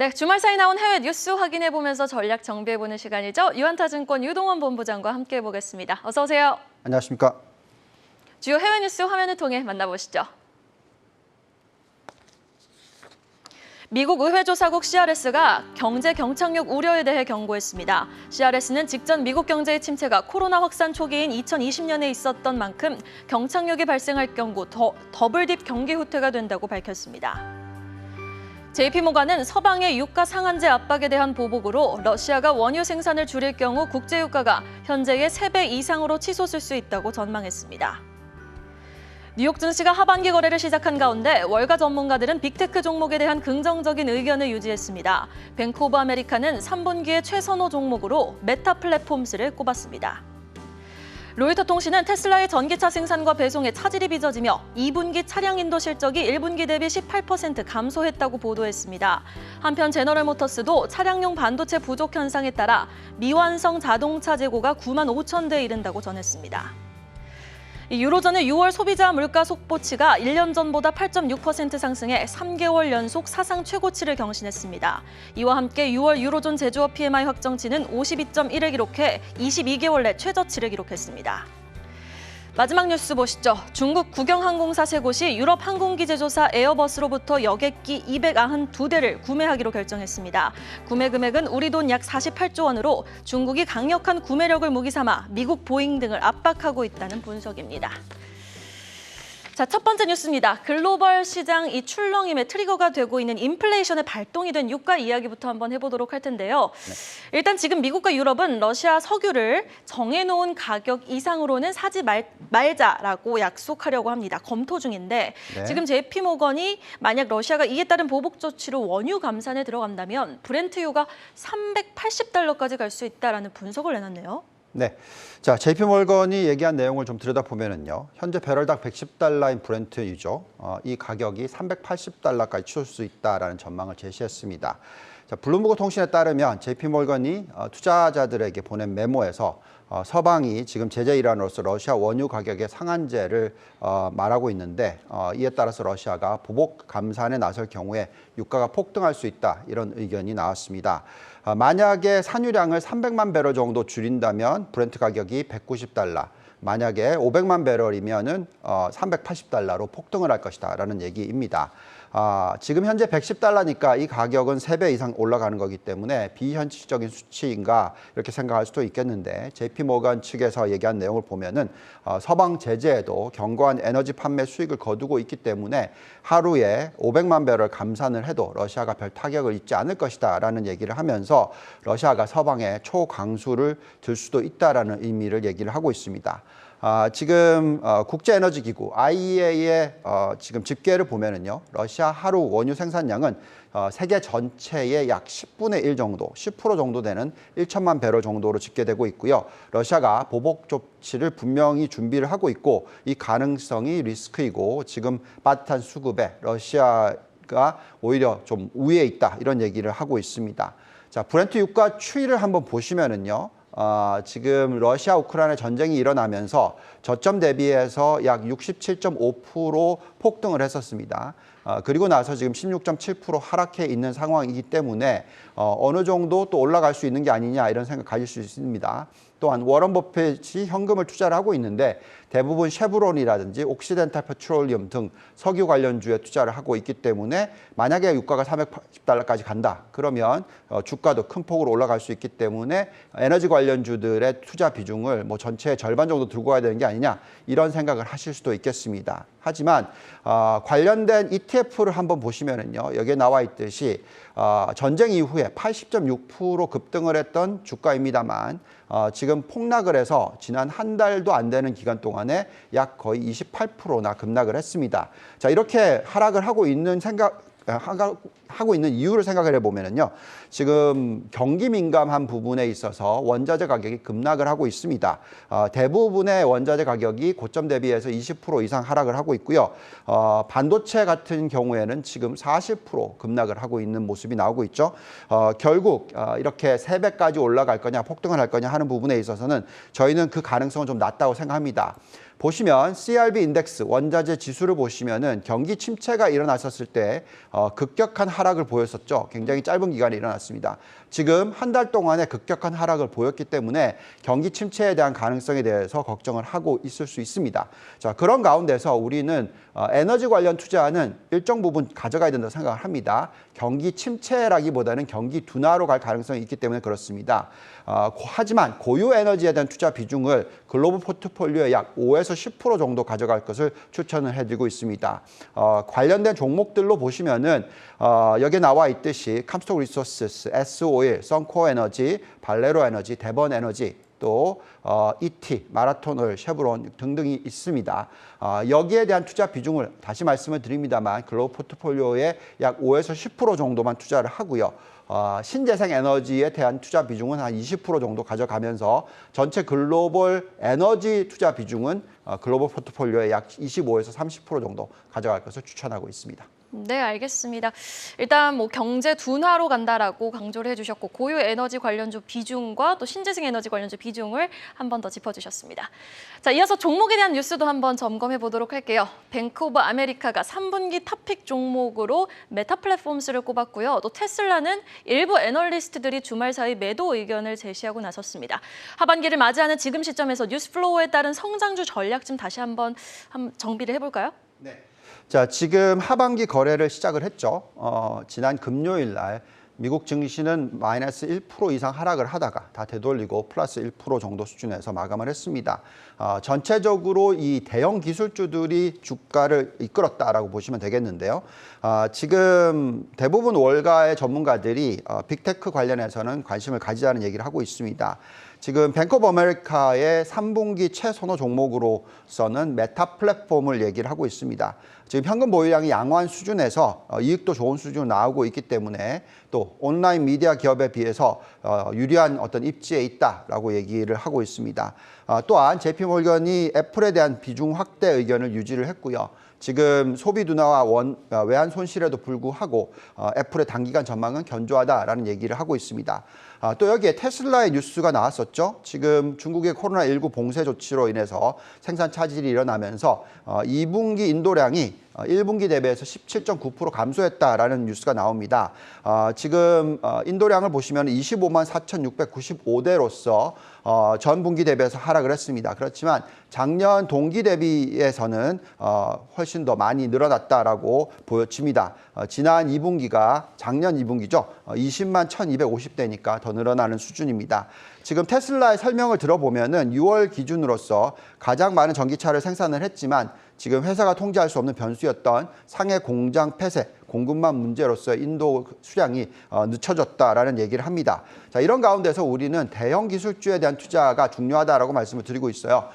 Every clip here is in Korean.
네, 주말 사이 나온 해외 뉴스 확인해보면서 전략 정비해보는 시간이죠. 유한타증권 유동원 본부장과 함께 해보겠습니다. 어서 오세요. 안녕하십니까. 주요 해외 뉴스 화면을 통해 만나보시죠. 미국 의회조사국 CRS가 경제 경착륙 우려에 대해 경고했습니다. CRS는 직전 미국 경제의 침체가 코로나 확산 초기인 2020년에 있었던 만큼 경착륙이 발생할 경우 더블딥 경기 후퇴가 된다고 밝혔습니다. JP모간은 서방의 유가 상한제 압박에 대한 보복으로 러시아가 원유 생산을 줄일 경우 국제유가가 현재의 3배 이상으로 치솟을 수 있다고 전망했습니다. 뉴욕 증시가 하반기 거래를 시작한 가운데 월가 전문가들은 빅테크 종목에 대한 긍정적인 의견을 유지했습니다. 뱅크 오브 아메리카는 3분기의 최선호 종목으로 메타 플랫폼스를 꼽았습니다. 로이터 통신은 테슬라의 전기차 생산과 배송에 차질이 빚어지며 2분기 차량 인도 실적이 1분기 대비 18% 감소했다고 보도했습니다. 한편 제너럴모터스도 차량용 반도체 부족 현상에 따라 미완성 자동차 재고가 9만 5천 대에 이른다고 전했습니다. 유로존의 6월 소비자 물가 속보치가 1년 전보다 8.6% 상승해 3개월 연속 사상 최고치를 경신했습니다. 이와 함께 6월 유로존 제조업 PMI 확정치는 52.1을 기록해 22개월 내 최저치를 기록했습니다. 마지막 뉴스 보시죠. 중국 국영항공사 세 곳이 유럽 항공기 제조사 에어버스로부터 여객기 292대를 구매하기로 결정했습니다. 구매 금액은 우리 돈 약 48조 원으로 중국이 강력한 구매력을 무기 삼아 미국 보잉 등을 압박하고 있다는 분석입니다. 자, 첫 번째 뉴스입니다. 글로벌 시장 이 출렁임의 트리거가 되고 있는 인플레이션의 발동이 된 유가 이야기부터 한번 해보도록 할 텐데요. 일단 지금 미국과 유럽은 러시아 석유를 정해놓은 가격 이상으로는 사지 말자라고 약속하려고 합니다. 검토 중인데 지금 JP모건이 만약 러시아가 이에 따른 보복 조치로 원유 감산에 들어간다면 브렌트유가 $380까지 갈 수 있다라는 분석을 내놨네요. 네, 자 JP모건이 얘기한 내용을 좀 들여다보면은요, 현재 배럴당 $110인 브렌트유죠. 이 가격이 $380까지 치솟을 수 있다라는 전망을 제시했습니다. 자, 블룸버그 통신에 따르면 JP모건이 투자자들에게 보낸 메모에서 서방이 지금 제재 일환으로서 러시아 원유 가격의 상한제를 말하고 있는데 이에 따라서 러시아가 보복 감산에 나설 경우에 유가가 폭등할 수 있다, 이런 의견이 나왔습니다. 만약에 산유량을 300만 배럴 정도 줄인다면 브렌트 가격이 $190, 만약에 500만 배럴이면은 $380로 폭등을 할 것이다라는 얘기입니다. 지금 현재 $110니까 이 가격은 3배 이상 올라가는 거기 때문에 비현실적인 수치인가 이렇게 생각할 수도 있겠는데, JP모건 측에서 얘기한 내용을 보면은 서방 제재에도 견고한 에너지 판매 수익을 거두고 있기 때문에 하루에 500만 배럴 감산을 해도 러시아가 별 타격을 입지 않을 것이다라는 얘기를 하면서 러시아가 서방에 초강수를 들 수도 있다라는 의미를 얘기를 하고 있습니다. 지금 국제에너지기구 IEA의 지금 집계를 보면은요, 러시아 하루 원유 생산량은 세계 전체의 약 10분의 1 정도, 10% 정도 되는 1천만 배럴 정도로 집계되고 있고요. 러시아가 보복 조치를 분명히 준비를 하고 있고 이 가능성이 리스크이고 지금 빠듯한 수급에 러시아가 오히려 좀 우위에 있다, 이런 얘기를 하고 있습니다. 자, 브렌트 유가 추이를 한번 보시면은요, 지금 러시아 우크라이나 전쟁이 일어나면서 저점 대비해서 약 67.5% 폭등을 했었습니다. 그리고 나서 지금 16.7% 하락해 있는 상황이기 때문에 어느 정도 또 올라갈 수 있는 게 아니냐, 이런 생각 가질 수 있습니다. 또한 워런 버핏이 현금을 투자를 하고 있는데 대부분 쉐브론이라든지 옥시덴탈 페트롤리움 등 석유 관련주에 투자를 하고 있기 때문에 만약에 유가가 $380까지 간다, 그러면 주가도 큰 폭으로 올라갈 수 있기 때문에 에너지 관련주들의 투자 비중을 뭐 전체의 절반 정도 들고 가야 되는 게 아니냐, 이런 생각을 하실 수도 있겠습니다. 하지만 관련된 ETF를 한번 보시면은요, 여기에 나와 있듯이 전쟁 이후에 80.6% 급등을 했던 주가입니다만 지금 폭락을 해서 지난 한 달도 안 되는 기간 동안에 약 거의 28%나 급락을 했습니다. 자, 이렇게 하락을 하고 있는 이유를 생각을 해보면은요, 지금 경기 민감한 부분에 있어서 원자재 가격이 급락을 하고 있습니다. 대부분의 원자재 가격이 고점 대비해서 20% 이상 하락을 하고 있고요. 반도체 같은 경우에는 지금 40% 급락을 하고 있는 모습이 나오고 있죠. 결국 이렇게 3배까지 올라갈 거냐 폭등을 할 거냐 하는 부분에 있어서는 저희는 그 가능성은 좀 낮다고 생각합니다. 보시면 CRB 인덱스 원자재 지수를 보시면은 경기 침체가 일어났었을 때 급격한 하락을 보였었죠. 굉장히 짧은 기간에 일어났습니다. 지금 한 달 동안의 급격한 하락을 보였기 때문에 경기 침체에 대한 가능성에 대해서 걱정을 하고 있을 수 있습니다. 자, 그런 가운데서 우리는 에너지 관련 투자는 일정 부분 가져가야 된다고 생각을 합니다. 경기 침체라기보다는 경기 둔화로 갈 가능성이 있기 때문에 그렇습니다. 하지만 고유 에너지에 대한 투자 비중을 글로벌 포트폴리오의 약 5에서 10% 정도 가져갈 것을 추천을 해드리고 있습니다. 관련된 종목들로 보시면은 여기에 나와 있듯이 캄스톡 리소스스, S-오일, 선코어 에너지, 발레로 에너지, 대번 에너지, 또 ET, 마라톤 오일, 쉐브론 등등이 있습니다. 여기에 대한 투자 비중을 다시 말씀을 드립니다만 글로벌 포트폴리오의 약 5에서 10% 정도만 투자를 하고요. 신재생 에너지에 대한 투자 비중은 한 20% 정도 가져가면서 전체 글로벌 에너지 투자 비중은 글로벌 포트폴리오의 약 25에서 30% 정도 가져갈 것을 추천하고 있습니다. 네, 알겠습니다. 일단 뭐 경제 둔화로 간다라고 강조를 해주셨고 고유 에너지 관련주 비중과 또 신재생 에너지 관련주 비중을 한 번 더 짚어주셨습니다. 자, 이어서 종목에 대한 뉴스도 한번 점검해 보도록 할게요. 뱅크 오브 아메리카가 3분기 탑픽 종목으로 메타 플랫폼스를 꼽았고요. 또 테슬라는 일부 애널리스트들이 주말 사이 매도 의견을 제시하고 나섰습니다. 하반기를 맞이하는 지금 시점에서 뉴스 플로우에 따른 성장주 전략 좀 다시 한번 정비를 해볼까요? 네. 자, 지금 하반기 거래를 시작을 했죠. 지난 금요일 날 미국 증시는 마이너스 1% 이상 하락을 하다가 다 되돌리고 플러스 1% 정도 수준에서 마감을 했습니다. 전체적으로 이 대형 기술주들이 주가를 이끌었다라고 보시면 되겠는데요. 지금 대부분 월가의 전문가들이 빅테크 관련해서는 관심을 가지자는 얘기를 하고 있습니다. 지금 뱅크 오브 아메리카의 3분기 최선호 종목으로서는 메타 플랫폼을 얘기를 하고 있습니다. 지금 현금 보유량이 양호한 수준에서 이익도 좋은 수준으로 나오고 있기 때문에 또 온라인 미디어 기업에 비해서 유리한 어떤 입지에 있다라고 얘기를 하고 있습니다. 또한 JP몰건이 애플에 대한 비중 확대 의견을 유지를 했고요. 지금 소비 둔화와 외환 손실에도 불구하고 애플의 단기간 전망은 견조하다라는 얘기를 하고 있습니다. 또 여기에 테슬라의 뉴스가 나왔었죠. 지금 중국의 코로나19 봉쇄 조치로 인해서 생산 차질이 일어나면서 2분기 인도량이 1분기 대비해서 17.9% 감소했다라는 뉴스가 나옵니다. 지금 인도량을 보시면 25만 4,695대로서 전 분기 대비해서 하락을 했습니다. 그렇지만 작년 동기 대비해서는 훨씬 더 많이 늘어났다라고 보여집니다. 지난 2분기가 작년 2분기죠. 20만 1,250대니까 더 늘어나는 수준입니다. 지금 테슬라의 설명을 들어보면은 6월 기준으로서 가장 많은 전기차를 생산을 했지만 지금 회사가 통제할 수 없는 변수였던 상해 공장 폐쇄, 공급망 문제로서 인도 수량이 늦춰졌다라는 얘기를 합니다. 자, 이런 가운데서 우리는 대형 기술주에 대한 투자가 중요하다라고 말씀을 드리고 있어요.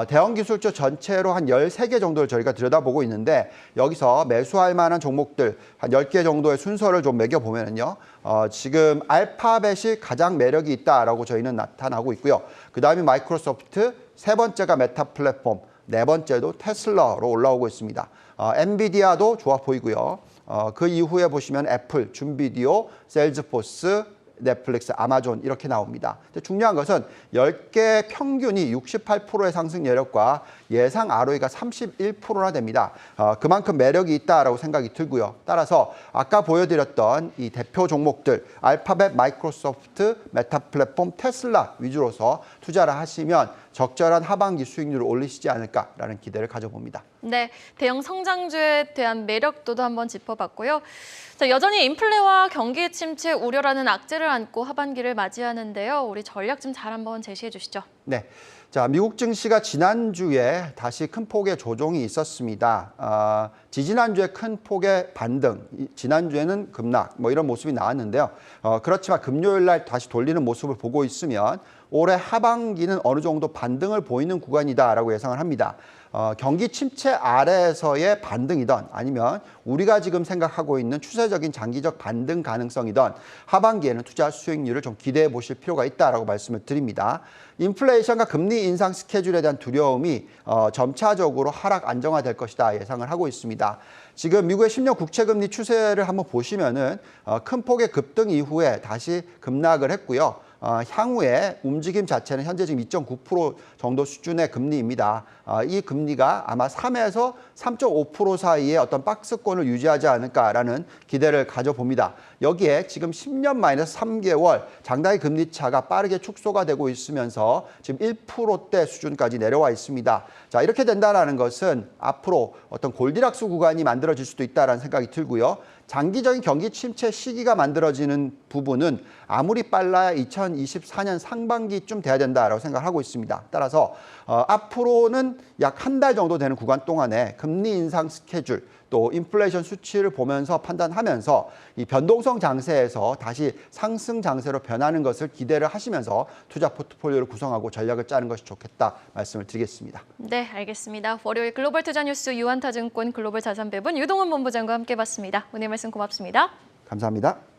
대형 기술주 전체로 한 13개 정도를 저희가 들여다보고 있는데 여기서 매수할 만한 종목들 한 10개 정도의 순서를 좀 매겨보면요. 지금 알파벳이 가장 매력이 있다라고 저희는 나타나고 있고요. 그 다음에 마이크로소프트, 세 번째가 메타 플랫폼, 네 번째도 테슬라로 올라오고 있습니다. 엔비디아도 좋아 보이고요. 그 이후에 보시면 애플, 준비디오, 셀즈포스, 넷플릭스, 아마존 이렇게 나옵니다. 근데 중요한 것은 10개 평균이 68%의 상승 여력과 예상 ROE가 31%나 됩니다. 그만큼 매력이 있다라고 생각이 들고요. 따라서 아까 보여드렸던 이 대표 종목들 알파벳, 마이크로소프트, 메타 플랫폼, 테슬라 위주로서 투자를 하시면 적절한 하반기 수익률을 올리시지 않을까라는 기대를 가져봅니다. 네, 대형 성장주에 대한 매력도도 한번 짚어봤고요. 자, 여전히 인플레와 경기 침체 우려라는 악재를 안고 하반기를 맞이하는데요. 우리 전략 좀 잘 한번 제시해 주시죠. 네. 자, 미국 증시가 지난주에 다시 큰 폭의 조정이 있었습니다. 지지난주에 큰 폭의 반등, 지난주에는 급락, 뭐 이런 모습이 나왔는데요. 그렇지만 금요일 날 다시 돌리는 모습을 보고 있으면 올해 하반기는 어느 정도 반등을 보이는 구간이다라고 예상을 합니다. 경기 침체 아래에서의 반등이든 아니면 우리가 지금 생각하고 있는 추세적인 장기적 반등 가능성이든 하반기에는 투자 수익률을 좀 기대해 보실 필요가 있다라고 말씀을 드립니다. 인플레이션과 금리 인상 스케줄에 대한 두려움이 점차적으로 하락 안정화될 것이다 예상을 하고 있습니다. 지금 미국의 10년 국채금리 추세를 한번 보시면은 큰 폭의 급등 이후에 다시 급락을 했고요. 향후에 움직임 자체는 현재 지금 2.9% 정도 수준의 금리입니다. 이 금리가 아마 3에서 3.5% 사이의 어떤 박스권을 유지하지 않을까라는 기대를 가져봅니다. 여기에 지금 10년 마이너스 3개월 장단기 금리 차가 빠르게 축소가 되고 있으면서 지금 1%대 수준까지 내려와 있습니다. 자, 이렇게 된다는 것은 앞으로 어떤 골디락스 구간이 만들어질 수도 있다는 생각이 들고요. 장기적인 경기 침체 시기가 만들어지는 부분은 아무리 빨라야 2024년 상반기쯤 돼야 된다라고 생각하고 있습니다. 따라서 앞으로는 약 한 달 정도 되는 구간 동안에 금리 인상 스케줄 또 인플레이션 수치를 보면서 판단하면서 이 변동성 장세에서 다시 상승 장세로 변하는 것을 기대를 하시면서 투자 포트폴리오를 구성하고 전략을 짜는 것이 좋겠다 말씀을 드리겠습니다. 네, 알겠습니다. 월요일 글로벌 투자 뉴스 유한타증권 글로벌 자산배분 유동훈 본부장과 함께 봤습니다. 오늘 말씀 고맙습니다. 감사합니다.